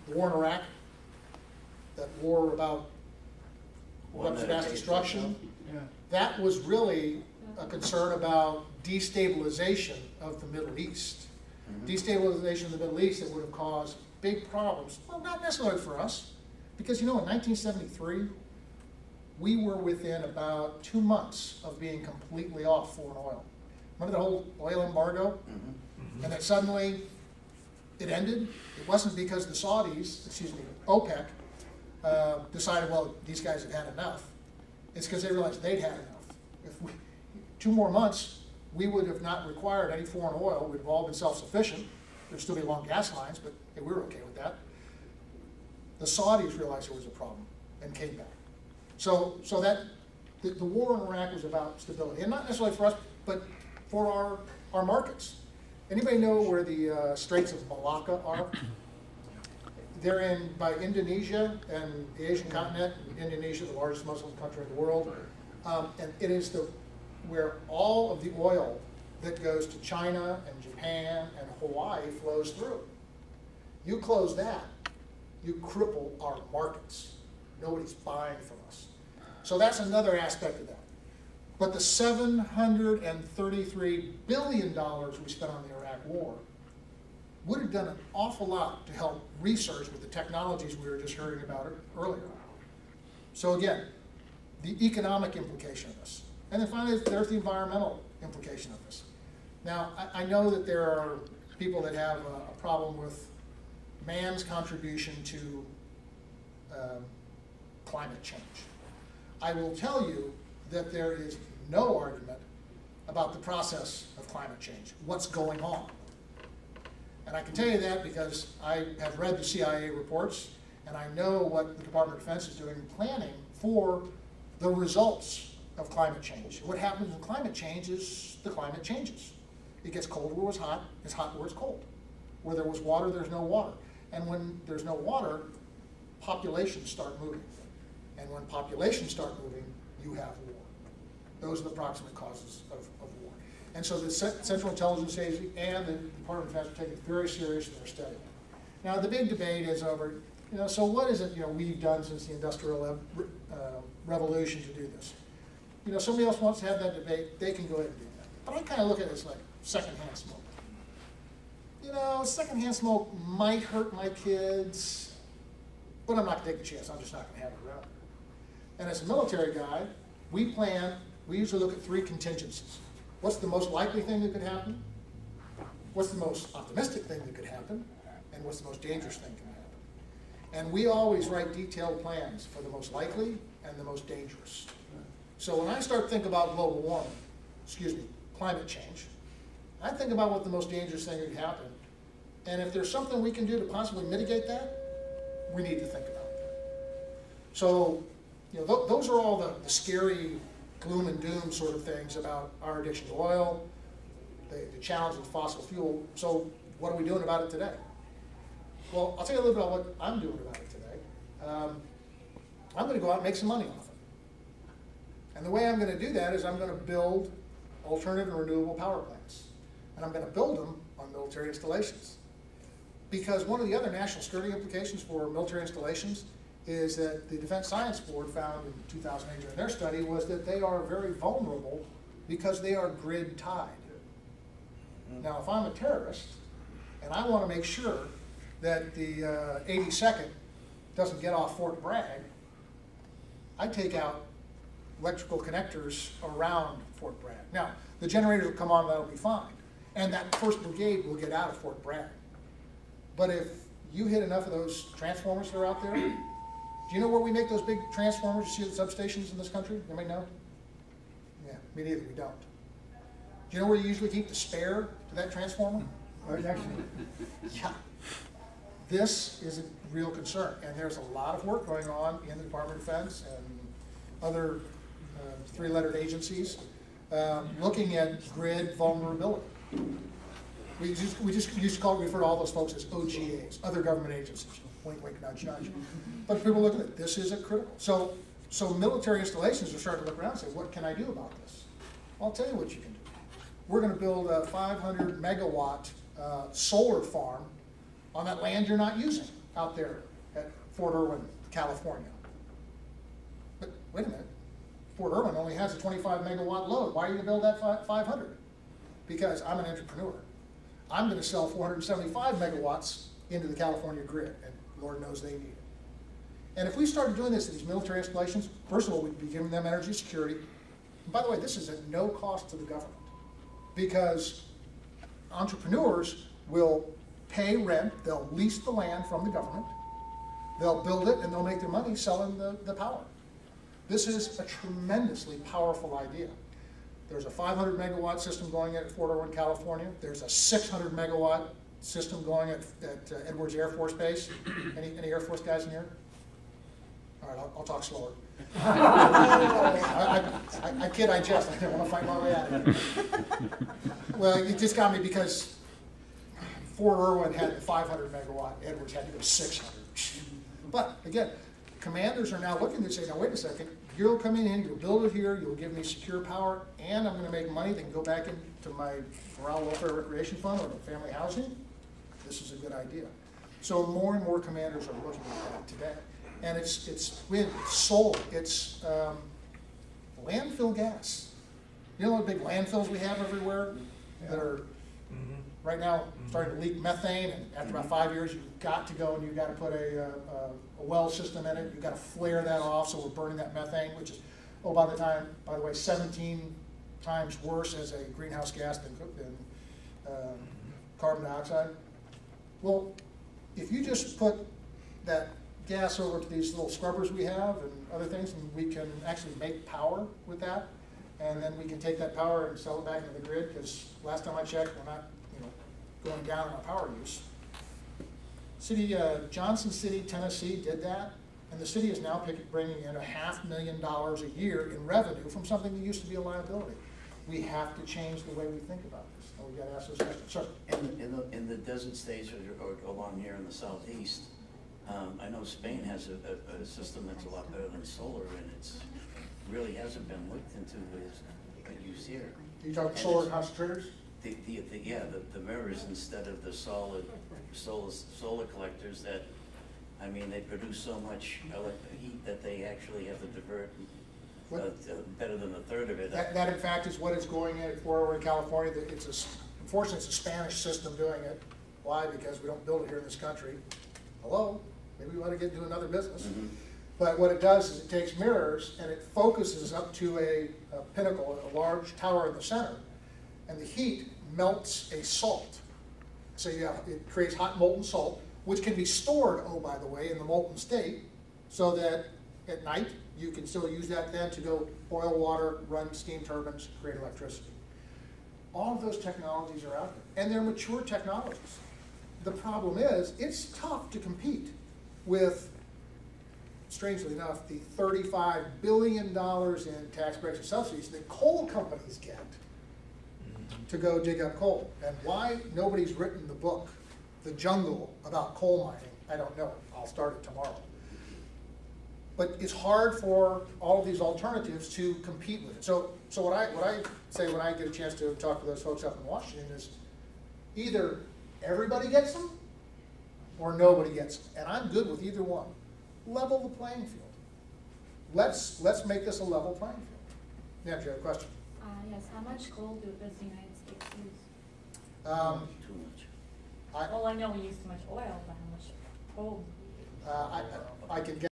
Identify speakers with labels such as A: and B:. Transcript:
A: war in Iraq, that war about weapons of mass destruction, that was really a concern about destabilization of the Middle East. Destabilization of the Middle East that would have caused big problems. Well, not necessarily for us, because you know, in 1973, we were within about 2 months of being completely off foreign oil. Remember the whole oil embargo? And then suddenly it ended? It wasn't because the Saudis, excuse me, OPEC, decided, well, these guys have had enough. It's because they realized they'd had enough. If we, 2 more months, we would have not required any foreign oil. We'd have all been self-sufficient. There'd still be long gas lines, but hey, we were okay with that. The Saudis realized there was a problem and came back. So that the war in Iraq was about stability, and not necessarily for us, but for our markets. Anybody know where the Straits of Malacca are? They're by Indonesia and the Asian continent. Indonesia, the largest Muslim country in the world, and it is where all of the oil that goes to China and Japan and Hawaii flows through. You close that, you cripple our markets. Nobody's buying from us. So that's another aspect of that. But the $733 billion we spent on the Iraq war would have done an awful lot to help research with the technologies we were just hearing about earlier. So again, the economic implication of this. And then finally, there's the environmental implication of this. Now, I know that there are people that have a problem with man's contribution to climate change. I will tell you that there is no argument about the process of climate change, what's going on. And I can tell you that because I have read the CIA reports, and I know what the Department of Defense is doing in planning for the results of climate change. What happens in climate change is the climate changes. It gets cold where it's hot where it's cold. Where there was water, there's no water. And when there's no water, populations start moving. And when populations start moving, you have war. Those are the proximate causes of war. And so the Central Intelligence Agency and the Department of Defense are taking it very seriously in their study. Now the big debate is over, so what is it we've done since the Industrial Revolution to do this? Somebody else wants to have that debate, they can go ahead and do that. But I kind of look at it as like secondhand smoke. Secondhand smoke might hurt my kids, but I'm not going to take a chance. I'm just not going to have it around. And as a military guy, we usually look at 3 contingencies. What's the most likely thing that could happen? What's the most optimistic thing that could happen? And what's the most dangerous thing that could happen? And we always write detailed plans for the most likely and the most dangerous. So when I start thinking about global warming, climate change, I think about what the most dangerous thing could happen. And if there's something we can do to possibly mitigate that, we need to think about that. So, those are all the scary gloom and doom sort of things about our addiction to oil, the challenge with fossil fuel. So what are we doing about it today? Well, I'll tell you a little bit about what I'm doing about it today. I'm going to go out and make some money off it. And the way I'm going to do that is I'm going to build alternative and renewable power plants. And I'm going to build them on military installations. Because one of the other national security implications for military installations is that the Defense Science Board found in 2008 during their study was that they are very vulnerable because they are grid tied. Now, if I'm a terrorist and I want to make sure that the 82nd doesn't get off Fort Bragg, I take out electrical connectors around Fort Bragg. Now, the generators will come on, that'll be fine. And that 1st Brigade will get out of Fort Bragg. But if you hit enough of those transformers that are out there, do you know where we make those big transformers? You see the substations in this country? Anybody know? Yeah, me neither, we don't. Do you know where you usually keep the spare to that transformer? Yeah. This is a real concern, and there's a lot of work going on in the Department of Defense and other 3-lettered agencies looking at grid vulnerability. We just used to refer to all those folks as OGAs, other government agencies. Wink, wink, nudge, nudge. But people look at it, this is a critical. So military installations are starting to look around and say, what can I do about this? Well, I'll tell you what you can do. We're going to build a 500 megawatt solar farm on that land you're not using out there at Fort Irwin, California. But wait a minute, Fort Irwin only has a 25 megawatt load. Why are you gonna build that 500? Because I'm an entrepreneur. I'm gonna sell 475 megawatts into the California grid, and Lord knows they need it. And if we started doing this in these military installations, first of all, we'd be giving them energy security. And by the way, this is at no cost to the government, because entrepreneurs will pay rent, they'll lease the land from the government, they'll build it, and they'll make their money selling the power. This is a tremendously powerful idea. There's a 500 megawatt system going at Fort Irwin, California. There's a 600 megawatt system going at Edwards Air Force Base. Any Air Force guys in here? All right, I'll talk slower. I kid, I jest. I don't want to fight my way out of here. Well, it just got me because Fort Irwin had the 500 megawatt, Edwards had to go 600. But again, commanders are now looking to say, now wait a second, you'll come in here, you'll build it here, you'll give me secure power, and I'm going to make money that can go back into my morale, welfare, recreation fund, or family housing. This is a good idea. So more and more commanders are looking at that today. And it's wind, it's solar, it's landfill gas. You know the big landfills we have everywhere that are right now starting to leak methane, and after about 5 years you've got to go and you've got to put a well system in it. You've got to flare that off so we're burning that methane, which is, oh, by the way, 17 times worse as a greenhouse gas than carbon dioxide. Well, if you just put that gas over to these little scrubbers we have and other things, and we can actually make power with that, and then we can take that power and sell it back into the grid, because last time I checked, we're not going down in our power use. Johnson City, Tennessee did that, and the city is now bringing in $500,000 a year in revenue from something that used to be a liability. We have to change the way we think about this. And we got to ask those questions. Sir?
B: In the desert states or along here in the southeast, I know Spain has a system that's a lot better than solar, and it's really hasn't been looked into as use here.
A: You talking solar concentrators?
B: The mirrors instead of the solar collectors that, I mean, they produce so much heat that they actually have to divert better than a third of it.
A: That in fact is what is going in at Fort Irwin, California. Unfortunately, it's a Spanish system doing it. Why? Because we don't build it here in this country. Hello? Maybe we want to get into another business. But what it does is it takes mirrors and it focuses up to a pinnacle, a large tower in the center, and the heat melts a salt. So it creates hot molten salt, which can be stored, oh, by the way, in the molten state, so that at night you can still use that then to go boil water, run steam turbines, create electricity. All of those technologies are out there, and they're mature technologies. The problem is, it's tough to compete with, strangely enough, the $35 billion in tax breaks and subsidies that coal companies get to go dig up coal. And why nobody's written the book, The Jungle, about coal mining, I don't know. I'll start it tomorrow. But it's hard for all of these alternatives to compete with it. So what I say when I get a chance to talk to those folks up in Washington is either everybody gets them or nobody gets them. And I'm good with either one. Level the playing field. Let's make this a level playing field. Yeah, do you have a question?
C: Yes, how much coal does the United States use?
B: Too much.
C: Well, I know we use too much oil, but how much coal?
A: I can guess.